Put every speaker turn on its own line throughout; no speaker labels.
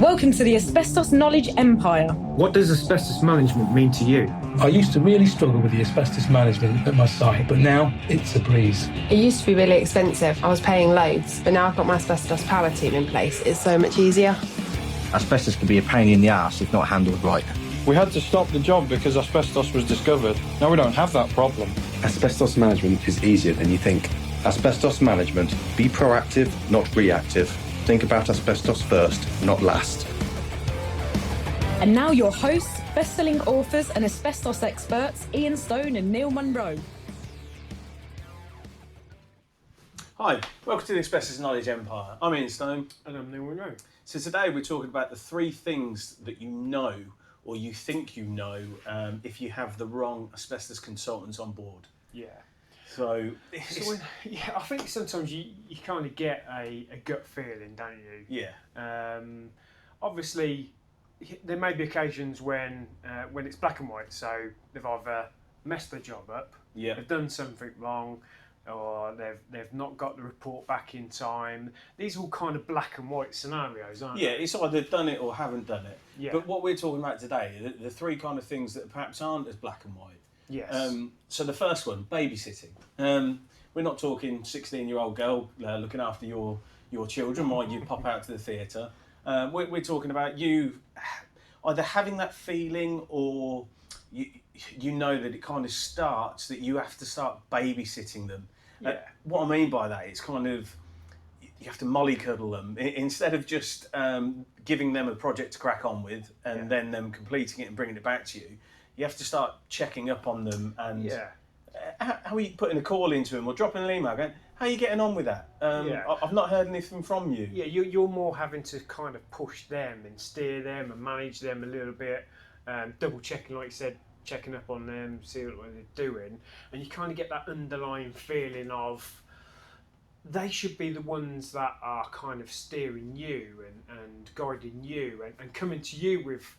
Welcome to the Asbestos Knowledge Empire.
What does asbestos management mean to you?
I used to really struggle with the asbestos management at my site, but now it's a breeze.
It used to be really expensive. I was paying loads, but now I've got my asbestos power team in place. It's so much easier.
Asbestos can be a pain in the arse if not handled right.
We had to stop the job because asbestos was discovered. Now we don't have that problem.
Asbestos management is easier than you think. Asbestos management. Be proactive, not reactive. Think about asbestos first, not last.
And now your hosts, best-selling authors and asbestos experts, Ian Stone and Neil Munro.
Hi, welcome to the Asbestos Knowledge Empire. I'm Ian Stone.
And I'm Neil Munro.
So today we're talking about the 3 things that you know, or you think you know, if you have the wrong asbestos consultants on board.
Yeah.
So
I think sometimes you kind of get a gut feeling, don't you?
Yeah.
Obviously, there may be occasions when it's black and white. So they've either messed their job up,
Yeah.
they've done something wrong, or they've not got the report back in time. These are all kind of black and white scenarios, aren't
Yeah,
they?
it's either done it or haven't done it.
Yeah.
But what we're talking about today, the 3 kind of things that perhaps aren't as black and white.
Yes.
So the first one, babysitting. We're not talking 16-year-old girl looking after your children while you pop out to the theatre. We're talking about you either having that feeling or you know that it kind of starts that you have to start babysitting them.
Yeah.
What I mean by that, it's kind of you have to mollycoddle them instead of just giving them a project to crack on with and then them completing it and bringing it back to you. You have to start checking up on them and how are you putting a call into them or dropping an email going, how are you getting on with that? I've not heard anything from you.
Yeah, you're more having to kind of push them and steer them and manage them a little bit, double checking, like you said, checking up on them, see what they're doing, and you kind of get that underlying feeling of they should be the ones that are kind of steering you and guiding you and coming to you with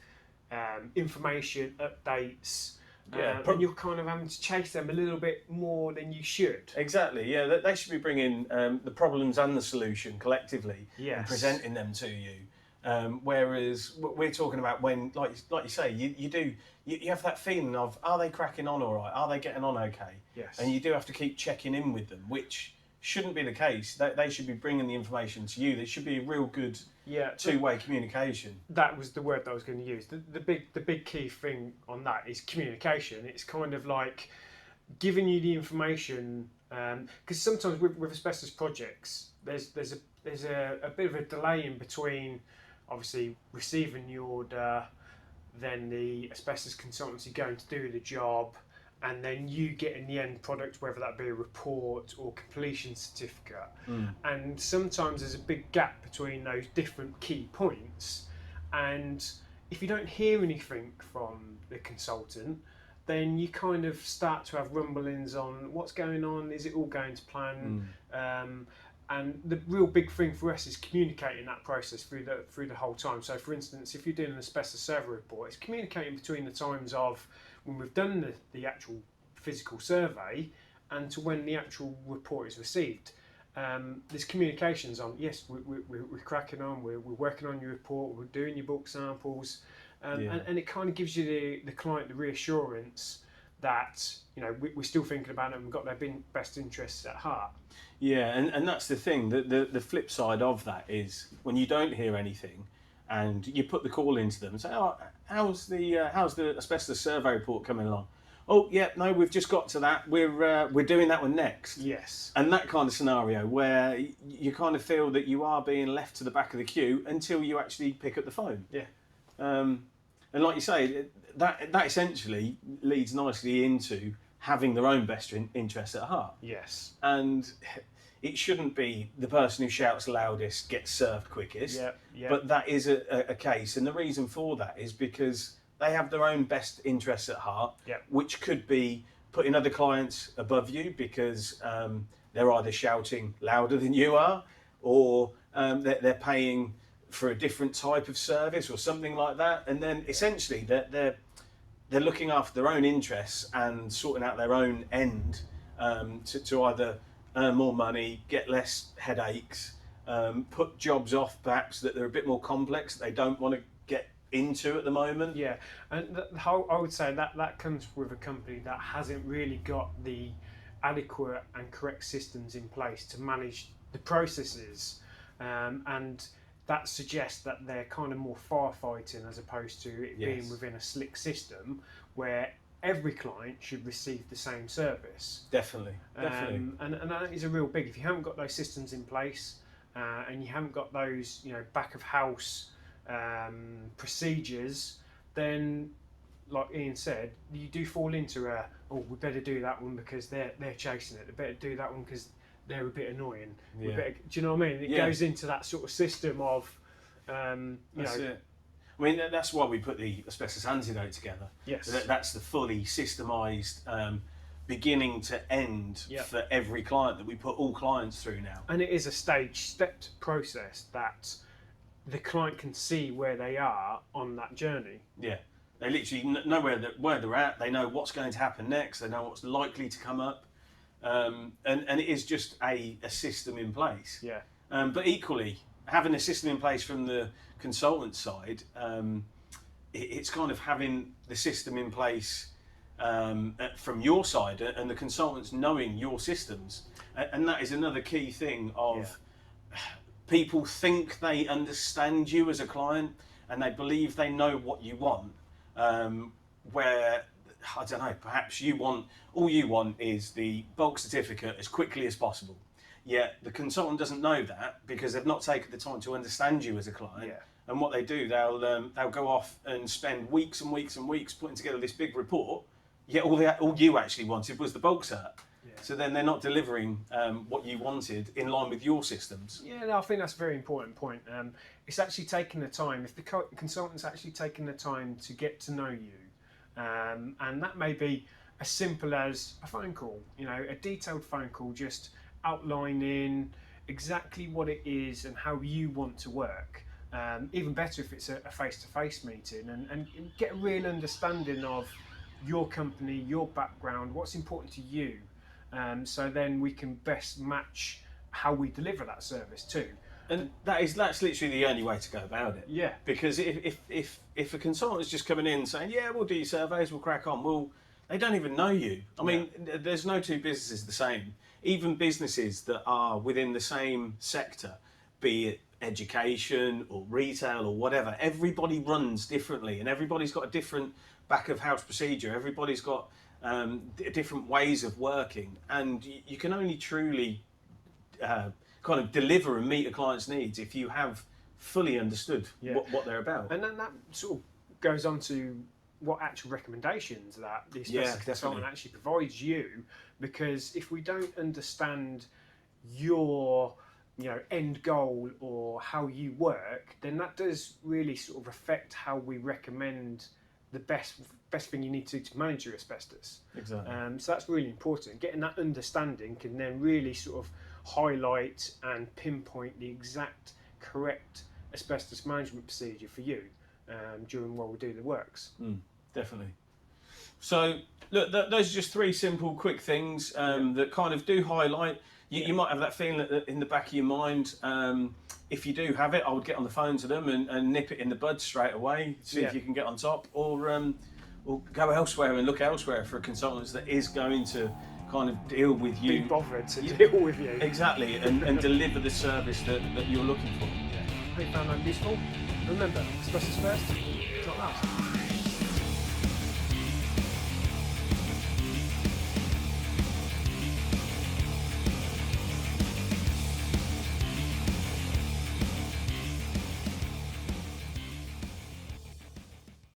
information, updates, and you're kind of having to chase them a little bit more than you should.
Exactly, yeah. They should be bringing the problems and the solution collectively and presenting them to you. Whereas we're talking about when, like you say, you have that feeling of, are they cracking on all right? Are they getting on okay?
Yes.
And you do have to keep checking in with them, which shouldn't be the case. They should be bringing the information to you. There should be a real good two-way communication.
That was the word that I was going to use. The big key thing on that is communication. It's kind of like giving you the information because sometimes with asbestos projects, there's a bit of a delay in between, obviously receiving the order, then the asbestos consultancy going to do the job, and then you getting the end product, whether that be a report or completion certificate. And sometimes there's a big gap between those different key points, and if you don't hear anything from the consultant, then you kind of start to have rumblings on what's going on, is it all going to plan? And the real big thing for us is communicating that process through the whole time. So for instance, if you're doing an asbestos survey report, it's communicating between the times of when we've done the actual physical survey and to when the actual report is received. There's communications on, yes, we're cracking on, we're working on your report, we're doing your bulk samples, and it kind of gives you the client the reassurance that we're still thinking about it and we've got their best interests at heart.
Yeah, and that's the thing. The flip side of that is when you don't hear anything and you put the call into them and say, oh, how's the asbestos survey report coming along? Oh, yeah, no, we've just got to that. We're doing that one next.
Yes.
And that kind of scenario where you kind of feel that you are being left to the back of the queue until you actually pick up the phone.
Yeah.
And like you say, that essentially leads nicely into having their own best interests at heart.
Yes.
And it shouldn't be the person who shouts loudest gets served quickest.
Yeah.
But that is a case. And the reason for that is because they have their own best interests at heart, which could be putting other clients above you because they're either shouting louder than you are or they're paying for a different type of service or something like that. And then essentially they're looking after their own interests and sorting out their own end to either earn more money, get less headaches, put jobs off perhaps that they're a bit more complex, that they don't want to get into at the moment.
Yeah, and how I would say that comes with a company that hasn't really got the adequate and correct systems in place to manage the processes, and that suggests that they're kind of more firefighting as opposed to it being within a slick system where every client should receive the same service.
Definitely.
And that is a real big. If you haven't got those systems in place and you haven't got those, back of house procedures, then, like Ian said, you do fall into we better do that one because they're chasing it. They better do that one because they're a bit annoying. Do you know what I mean? It goes into that sort of system of,
That's it. I mean, that's why we put the asbestos antidote together.
Yes.
That's the fully systemised, beginning to end for every client that we put all clients through now.
And it is a stepped process that the client can see where they are on that journey.
Yeah. They literally know where they're at. They know what's going to happen next. They know what's likely to come up. And it is just a system in place.
Yeah.
But equally, having a system in place from the consultant side, it's kind of having the system in place from your side and the consultants knowing your systems. And that is another key thing of people think they understand you as a client and they believe they know what you want, where, I don't know, perhaps all you want is the bulk certificate as quickly as possible. Yet the consultant doesn't know that because they've not taken the time to understand you as a client.
Yeah.
And what they do, they'll go off and spend weeks and weeks and weeks putting together this big report. Yet all you actually wanted was the bulk cert. Yeah. So then they're not delivering what you wanted in line with your systems.
Yeah, no, I think that's a very important point. It's actually taking the time. If the consultant's actually taking the time to get to know you, and that may be as simple as a phone call. A detailed phone call, just outlining exactly what it is and how you want to work. Even better if it's a face-to-face meeting, and get a real understanding of your company, your background, what's important to you. So then we can best match how we deliver that service too.
And that's literally the only way to go about it.
Yeah.
Because if a consultant's just coming in saying, yeah, we'll do your surveys, we'll crack on, well, they don't even know you. I mean, there's no two businesses the same. Even businesses that are within the same sector, be it education or retail or whatever, everybody runs differently and everybody's got a different back of house procedure. Everybody's got different ways of working, and you can only truly kind of deliver and meet a client's needs if you have fully understood what they're about.
And then that sort of goes on to what actual recommendations that the asbestos consultant actually provides you, because if we don't understand your end goal or how you work, then that does really sort of affect how we recommend the best thing you need to manage your asbestos.
Exactly.
So that's really important. Getting that understanding can then really sort of highlight and pinpoint the exact correct asbestos management procedure for you while we do the works.
Definitely. So look, those are just three simple, quick things that kind of do highlight. You might have that feeling in the back of your mind. If you do have it, I would get on the phone to them and nip it in the bud straight away, see if you can get on top, or go elsewhere and look elsewhere for a consultant that is going to kind of deal with you.
Be bothered to deal with you.
Exactly, and deliver the service that you're looking for.
Hope you found that useful. Remember, asbestos first, not last.